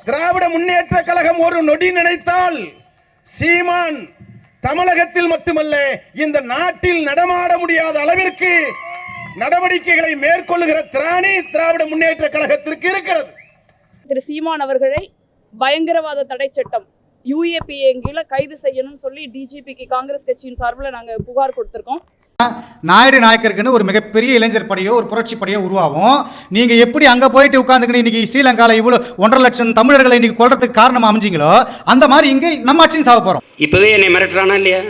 திராவிட முன்னேற்ற கழகம் ஒரு நொடி நினைத்தால் சீமான் தமிழகத்தில் மட்டுமல்ல இந்த நாட்டில் நடமாட முடியாத அளவிற்கு நடவடிக்கைகளை மேற்கொள்ளுகிற திராணி திராவிட முன்னேற்ற கழகத்திற்கு இருக்கிறது. திரு சீமான் அவர்களை பயங்கரவாத தடை சட்டம் UAPA கீழே கைது செய்யணும் சொல்லி டிஜிபிக்கு காங்கிரஸ் கட்சியின் சார்பில் நாங்கள் புகார் கொடுத்திருக்கோம். நாயுடு நாயக்கருக்குன்னு ஒரு மிகப்பெரிய இளைஞர் படையோ ஒரு புரட்சி படையோ உருவாகும். நீங்க எப்படி அங்க போயிட்டு உட்காந்துக்கிட்டு இன்னைக்கு ஸ்ரீலங்கால இவ்வளவு 1.5 லட்சம் தமிழர்களை இன்னைக்கு கொல்றதுக்கு காரணமா அமைஞ்சிங்களோ அந்த மாதிரி இங்க நம்ம ஆட்சியும் சாக போறோம். இப்பவே என்னை மிரட்டுறானா இல்லையா?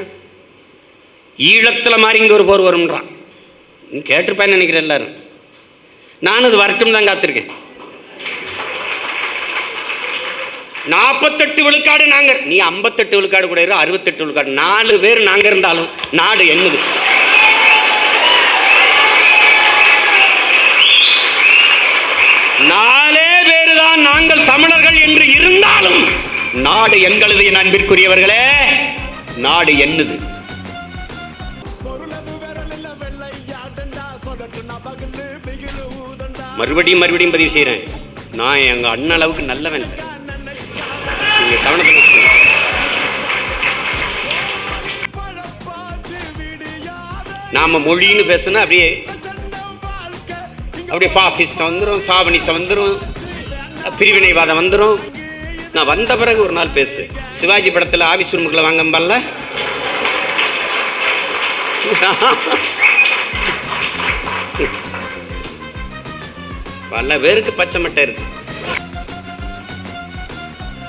ஈழத்துல மாதிரி இங்க ஒரு போர் வரும்ன்றான். நீ கேட்டிருப்பேன்னு நினைக்கிறேன் எல்லாரும். நான் அது வரட்டும் தான் காத்திருக்கேன். 48 விழுக்காடு நாங்க, நீ 58 விழுக்காடு கூட 68 விழுக்காடு, 4 பேர் நாங்க இருந்தாலும் நாடு என்னது? நாலே பேரு தான் நாங்கள் தமிழர்கள் என்று இருந்தாலும் நாடு எங்களது. என் அன்பிற்குரியவர்களே, நாடு என்னது? மறுபடியும் பதிவு செய்யறேன். நான் எங்க அண்ணன் அளவுக்கு நல்லவன். நீங்க கவனத்தில் நாம மொழின்னு பேசுனா அப்படியே பாசிஸ்ட் வந்துடும், சாவனிஸ்ட் வந்துடும், பிரிவினைவாதம் வந்துடும். நான் வந்த பிறகு ஒரு நாள் பேசு. சிவாஜி படத்தில் ஆபீஸ் ரூமுக்குள்ள வாங்கம்பல்ல, பல பேருக்கு பச்சை மட்டை இருக்கு.